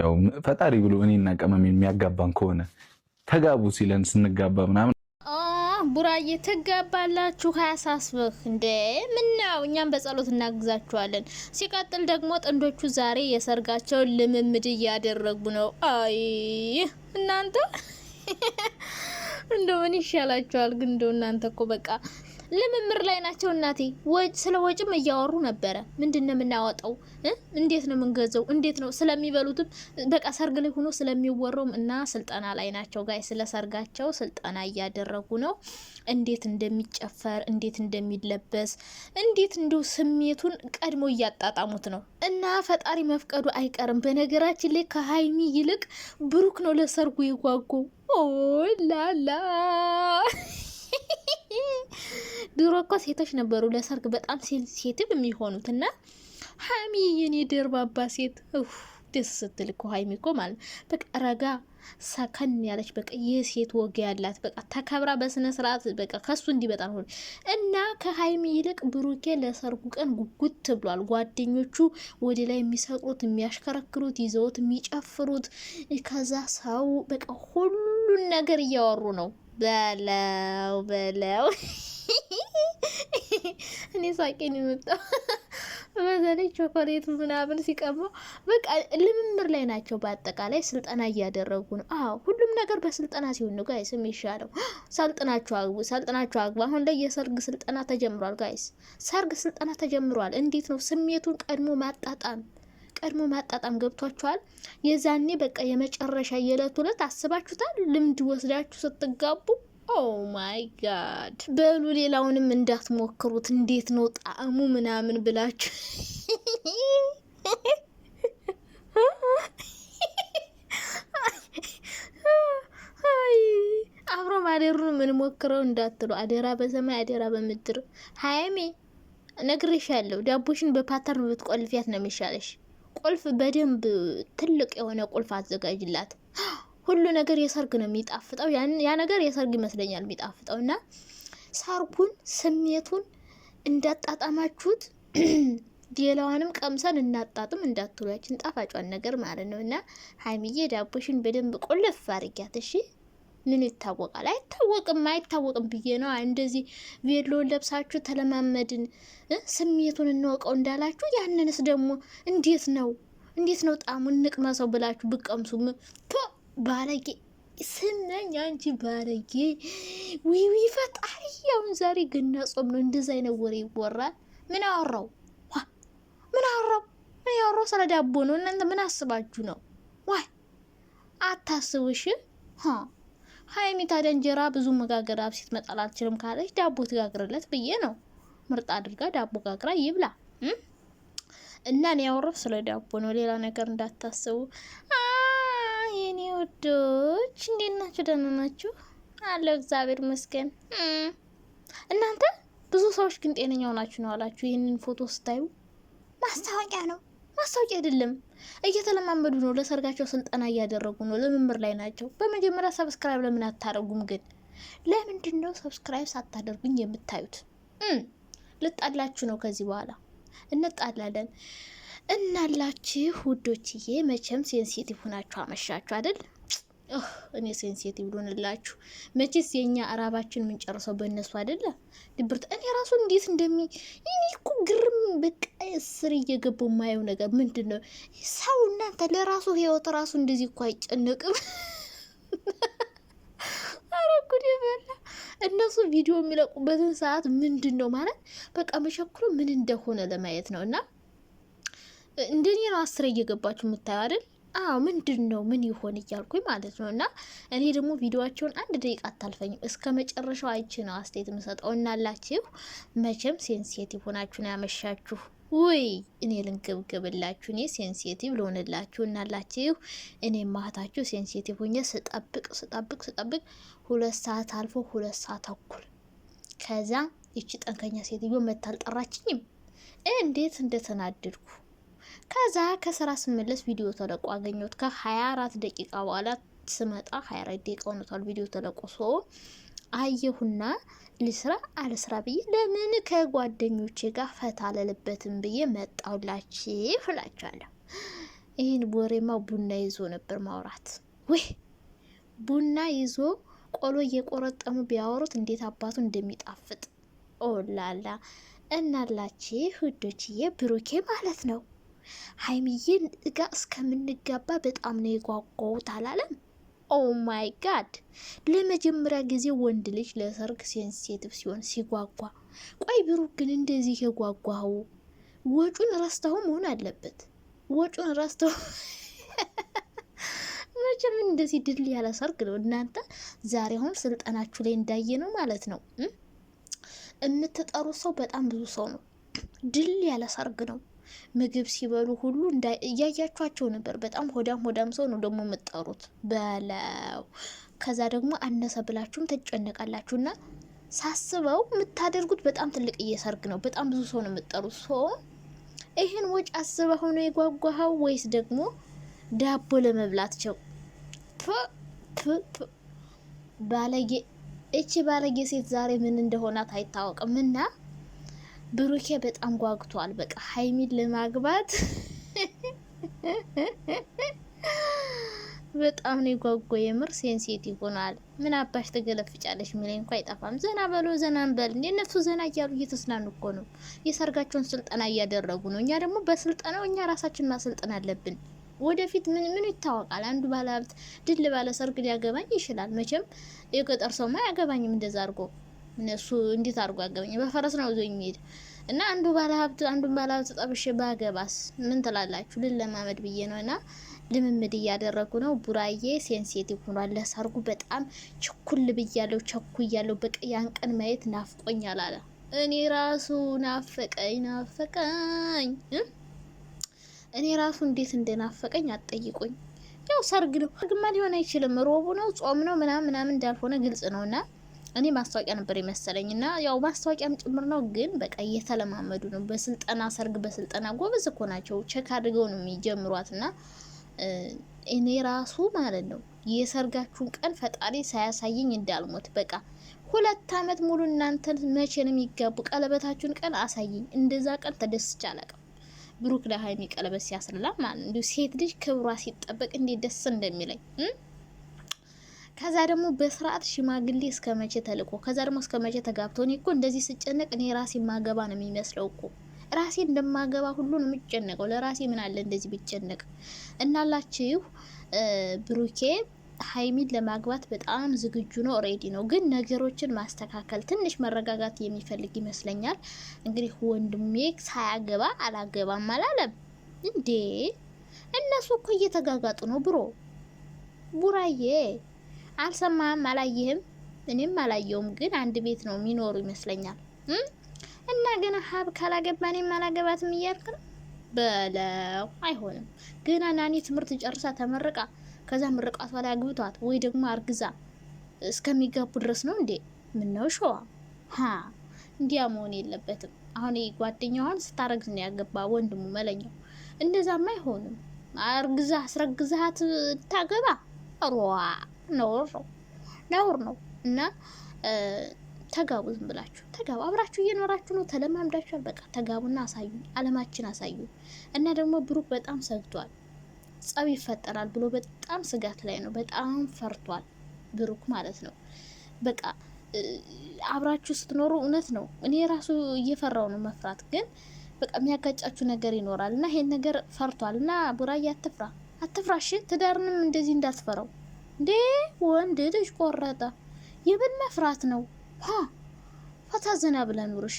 ያው ፈጣሪ ብሎ እኔና ቀመም የሚያጋባን ከሆነ ተጋቡ ሲለን ስንጋባ ምናምን ቡራዬ ትጋባላችሁ አያሳስብህ እንዴ? ምነው እኛም በጸሎት እናግዛችኋለን። ሲቀጥል ደግሞ ጥንዶቹ ዛሬ የሰርጋቸውን ልምምድ እያደረጉ ነው። አይ እናንተ እንደው ምን ይሻላችኋል ግን? እንደው እናንተ እኮ በቃ ልምምር ላይ ናቸው እናቴ። ስለ ወጭም እያወሩ ነበረ። ምንድነው የምናወጣው? እንዴት ነው የምንገዘው? እንዴት ነው ስለሚበሉትም በቃ ሰርግ ላይ ሆኖ ስለሚወራውም እና ስልጠና ላይ ናቸው ጋይ። ስለ ሰርጋቸው ስልጠና እያደረጉ ነው። እንዴት እንደሚጨፈር፣ እንዴት እንደሚለበስ፣ እንዴት እንደው ስሜቱን ቀድሞ እያጣጣሙት ነው። እና ፈጣሪ መፍቀዱ አይቀርም። በነገራችን ላይ ከሀይሚ ይልቅ ብሩክ ነው ለሰርጉ የጓጉ። ኦ ላላ ድሮ እኮ ሴቶች ነበሩ ለሰርግ በጣም ሴንሲቲቭ የሚሆኑት እና ሀይሚ የኔ ደርባባ ሴት ደስ ስትል እኮ ሀይሚ እኮ ማለት በቃ ረጋ ሰከን ያለች በቃ የሴት ወግ ያላት በቃ ተከብራ በስነ ስርዓት በቃ ከሱ እንዲበጣ ነው። እና ከሀይሚ ይልቅ ብሩኬ ለሰርጉ ቀን ጉጉት ብሏል። ጓደኞቹ ወደ ላይ የሚሰቅሩት የሚያሽከረክሩት ይዘውት የሚጨፍሩት ከዛ ሰው በቃ ሁሉን ነገር እያወሩ ነው። በለው እኔ ሳቄን የመጣው በተለይ ቾኮሌት ምናምን ሲቀማው በቃ ልምምር ላይ ናቸው። በአጠቃላይ ስልጠና እያደረጉ ነው። አዎ ሁሉም ነገር በስልጠና ሲሆን ነው ጋይስ የሚሻለው። ሰልጥናችሁ አግቡ። አሁን ላይ የሰርግ ስልጠና ተጀምሯል ጋይስ። ሰርግ ስልጠና ተጀምሯል። እንዴት ነው ስሜቱን ቀድሞ ማጣጣም ገብቷችኋል? የዛኔ በቃ የመጨረሻ የዕለት ዕለት አስባችሁታል? ልምድ ወስዳችሁ ስትጋቡ ኦ ማይ ጋድ በሉ። ሌላውንም እንዳትሞክሩት እንዴት ነው ጣዕሙ ምናምን ብላችሁ አብሮ ማደሩን ምን ሞክረው እንዳትሉ አደራ በሰማይ አደራ በምድር። ሀይሜ ነግሬሻለሁ፣ ዳቦሽን በፓተርን ብትቆልፊያት ነው የሚሻለሽ። ቁልፍ በደንብ ትልቅ የሆነ ቁልፍ አዘጋጅላት። ሁሉ ነገር የሰርግ ነው የሚጣፍጠው። ያ ነገር የሰርግ ይመስለኛል የሚጣፍጠው። እና ሰርጉን ስሜቱን እንዳጣጣማችሁት ሌላዋንም ቀምሰን እናጣጥም እንዳትሉ፣ ያችን ጣፋጯን ነገር ማለት ነው። እና ሀይሚዬ ዳቦሽን በደንብ ቁልፍ አድርጊያት እሺ። ምን ይታወቃል? አይታወቅም ብዬ ነው። እንደዚህ ቬሎን ለብሳችሁ ተለማመድን ስሜቱን እንወቀው እንዳላችሁ፣ ያንንስ ደግሞ እንዴት ነው ጣሙን እንቅመሰው ብላችሁ ብቀምሱ ባለጌ ስነኝ አንቺ ባለጌ። ዊዊ ፈጣሪ ያውን ዛሬ ገና ጾም ነው። እንደዛ አይነት ወሬ ይወራል? ምን አወራው? ስለ ዳቦ ነው። እናንተ ምን አስባችሁ ነው? ዋይ አታስቡሽ። ሀይሚ ታዲያ እንጀራ ብዙ መጋገር አብሲት መጣል አልችልም ካለች ዳቦ ትጋግርለት ብዬ ነው። ምርጥ አድርጋ ዳቦ ጋግራ ይብላ። እና እኔ ያወራው ስለ ዳቦ ነው፣ ሌላ ነገር እንዳታስቡ። የኔ ወዶች እንዴት ናችሁ? ደህና ናችሁ? አለው እግዚአብሔር ይመስገን። እናንተ ብዙ ሰዎች ግን ጤነኛ ሆናችሁ ነው አላችሁ። ይህንን ፎቶ ስታዩ ማስታወቂያ ነው፣ ማስታወቂያ አይደለም። እየተለማመዱ ነው። ለሰርጋቸው ስልጠና እያደረጉ ነው። ልምምር ላይ ናቸው። በመጀመሪያ ሰብስክራይብ ለምን አታደርጉም ግን? ለምንድን ነው ሰብስክራይብ ሳታደርጉኝ የምታዩት? ልጣላችሁ ነው። ከዚህ በኋላ እንጣላለን። እናላችሁ ውዶችዬ፣ መቼም ሴንሲቲቭ ሆናችሁ አመሻችሁ አይደል? እኔ ሴንሲቲቭ ልሆንላችሁ። መቼስ የኛ አራባችን የምንጨርሰው በእነሱ አይደለ? ድብርት እኔ ራሱ እንዴት እኔ እኮ ግርም በቃ ስር እየገባው የማየው ነገር ምንድን ነው? ሰው እናንተ ለራሱ ህይወት ራሱ እንደዚህ እኮ አይጨነቅም። ኧረ ጉድ ይበላ። እነሱ ቪዲዮ የሚለቁበትን ሰዓት ምንድን ነው ማለት በቃ መሸክሩ ምን እንደሆነ ለማየት ነው። እና እንደኔ ነው አስረ እየገባችሁ የምታዩ አይደል? አዎ ምንድን ነው ምን ይሆን እያልኩኝ ማለት ነው። እና እኔ ደግሞ ቪዲዮዋቸውን 1 ደቂቃ አታልፈኝም፣ እስከ መጨረሻው አይቼ ነው አስተያየት የምሰጠው። እናላችሁ መቼም ሴንሲቲቭ ሆናችሁ ነው ያመሻችሁ። ውይ እኔ ልንገብገብላችሁ፣ እኔ ሴንሲቲቭ ልሆንላችሁ። እናላችሁ እኔ ማህታችሁ ሴንሲቲቭ ሆኜ ስጠብቅ 2 ሰዓት አልፎ 2 ሰዓት ተኩል ከዛ ይቺ ጠንከኛ ሴትዮ መታልጠራችኝም እንዴት እንደተናደድኩ። ከዛ ከስራ ስመለስ ቪዲዮ ተለቆ አገኘሁት። ከ24 ደቂቃ በኋላ ስመጣ 24 ደቂቃ ሆኖታል ቪዲዮ ተለቆ። አየሁና ልስራ አልስራ ብዬ ለምን ከጓደኞቼ ጋር ፈታ አለልበትም ብዬ መጣሁላችሁ እላችኋለሁ። ይህን ወሬማ ቡና ይዞ ነበር ማውራት። ወይ ቡና ይዞ ቆሎ እየቆረጠሙ ቢያወሩት እንዴት አባቱ እንደሚጣፍጥ ኦላላ። እናላችሁ ውዶችዬ ብሩኬ ማለት ነው ሀይሚዬን እጋ እስከምንጋባ በጣም ነው የጓጓሁት አላለም? ኦ ማይ ጋድ! ለመጀመሪያ ጊዜ ወንድ ልጅ ለሰርግ ሴንሲቲቭ ሲሆን ሲጓጓ። ቆይ ብሩክ ግን እንደዚህ የጓጓው ወጩን ረስተው መሆን አለበት። ወጩን ረስተው መቼም እንደዚህ ድል ያለ ሰርግ ነው እናንተ። ዛሬ አሁን ስልጠናችሁ ላይ እንዳየ ነው ማለት ነው የምትጠሩት ሰው በጣም ብዙ ሰው ነው። ድል ያለ ሰርግ ነው። ምግብ ሲበሉ ሁሉ እያያችኋቸው ነበር። በጣም ሆዳም ሰው ነው ደግሞ የምትጠሩት በለው። ከዛ ደግሞ አነሰ ብላችሁም ትጨነቃላችሁና ሳስበው የምታደርጉት በጣም ትልቅ እየሰርግ ነው። በጣም ብዙ ሰው ነው የምትጠሩት። ይህን ወጭ አስበው ነው የጓጓኸው ወይስ ደግሞ ዳቦ ለመብላት ቸው? ባለጌ! እቺ ባለጌ ሴት ዛሬ ምን እንደሆናት አይታወቅም። እና ብሩኬ በጣም ጓግቷል። በቃ ሀይሚን ለማግባት በጣም ነው የጓጓ። የምር ሴንሲቲቭ ሆኗል። ምን አባሽ ተገለፍጫለሽ ሚለኝ እንኳ አይጠፋም። ዘና በሎ ዘና እንበል። እነሱ ዘና እያሉ እየተዝናኑ እኮ ነው። የሰርጋቸውን ስልጠና እያደረጉ ነው። እኛ ደግሞ በስልጠናው እኛ ራሳችን ማሰልጠን አለብን። ወደፊት ምን ይታወቃል? አንዱ ባለሀብት ድል ባለ ሰርግ ሊያገባኝ ይችላል። መቼም የገጠር ሰውማ አያገባኝም እንደዛ አድርጎ። እነሱ እንዴት አድርጎ ያገባኝ? በፈረስ ነው ይዞ የሚሄድ እና አንዱን ባለሀብት ጠብሼ ባገባስ ምን ትላላችሁ? ልለማመድ ብዬ ነው እና ልምምድ እያደረጉ ነው። ቡራዬ ሴንሲቲቭ ሆኗል። ለሰርጉ በጣም ቸኩል ቸኩያለሁ። በቃ ያን ቀን ማየት ናፍቆኛል አለ። እኔ ራሱ ናፈቀኝ። እኔ ራሱ እንዴት እንደናፈቀኝ አትጠይቁኝ። ያው ሰርግ ነው፣ ሰርግማ ሊሆን አይችልም። ሮቡ ነው፣ ጾም ነው ምናምን እንዳልሆነ ግልጽ ነውና እኔ ማስታወቂያ ነበር የመሰለኝ እና ያው ማስታወቂያም ጭምር ነው። ግን በቃ እየተለማመዱ ነው። በስልጠና ሰርግ በስልጠና ጎበዝ እኮ ናቸው። ቼክ አድርገው ነው የሚጀምሯት እና እኔ ራሱ ማለት ነው የሰርጋችሁን ቀን ፈጣሪ ሳያሳየኝ እንዳልሞት። በቃ 2 አመት ሙሉ እናንተን መቼ ነው የሚጋቡ ቀለበታችሁን ቀን አሳየኝ። እንደዛ ቀን ተደስቼ አላውቅም። ብሩክ ለሀይሚ ቀለበት ሲያስርላ ማለት እንዲሁ ሴት ልጅ ክብሯ ሲጠበቅ እንዴት ደስ እንደሚለኝ። ከዛ ደግሞ በስርዓት ሽማግሌ እስከ መቼ ተልቆ ከዛ ደግሞ እስከ መቼ ተጋብቶ። እኔ እኮ እንደዚህ ስጨነቅ እኔ ራሴ ማገባ ነው የሚመስለው እኮ ራሴ እንደማገባ ሁሉ ነው የምጨነቀው። ለራሴ ምን አለ እንደዚህ ብጨነቅ። እናላችሁ ብሩኬ ሀይሚን ለማግባት በጣም ዝግጁ ነው፣ ሬዲ ነው። ግን ነገሮችን ማስተካከል ትንሽ መረጋጋት የሚፈልግ ይመስለኛል። እንግዲህ ወንድሜ ሳያገባ አላገባም አላለም እንዴ? እነሱ እኮ እየተጋጋጡ ነው። ቡራዬ አልሰማህም? አላየህም? እኔም አላየውም። ግን አንድ ቤት ነው የሚኖሩ ይመስለኛል። እና ገና ሀብ ካላገባ እኔም አላገባትም እያልክ ነው በለው። አይሆንም። ገና ናኒ ትምህርት ጨርሳ ተመርቃ ከዛ ምርቃቷ ላይ አግብቷት ወይ ደግሞ አርግዛ እስከሚጋቡ ድረስ ነው እንዴ? ምን ነው ሸዋ እንዲያ መሆን የለበትም። አሁን ጓደኛዋን ስታረግዝ ነው ያገባ ወንድሙ መለኛው። እንደዛማ አይሆንም። አርግዛ አስረግዛት ታገባ ነውር ነው። እና ተጋቡ፣ ዝም ብላችሁ ተጋቡ። አብራችሁ እየኖራችሁ ነው፣ ተለማምዳችኋል። በቃ ተጋቡና አሳዩ፣ አለማችን አሳዩ። እና ደግሞ ብሩክ በጣም ሰግቷል። ጸብ ይፈጠራል ብሎ በጣም ስጋት ላይ ነው። በጣም ፈርቷል ብሩክ ማለት ነው። በቃ አብራችሁ ስትኖሩ እውነት ነው እኔ ራሱ እየፈራው ነው መፍራት። ግን በቃ የሚያጋጫችሁ ነገር ይኖራል እና ይሄን ነገር ፈርቷል። እና ቡራዬ አትፍራሽ። ትዳርንም እንደዚህ እንዳትፈራው እንዴ። ወንድ ልጅ ቆረጠ የምን መፍራት ነው? ፈታ ዘና ብለህ ኑር እሺ።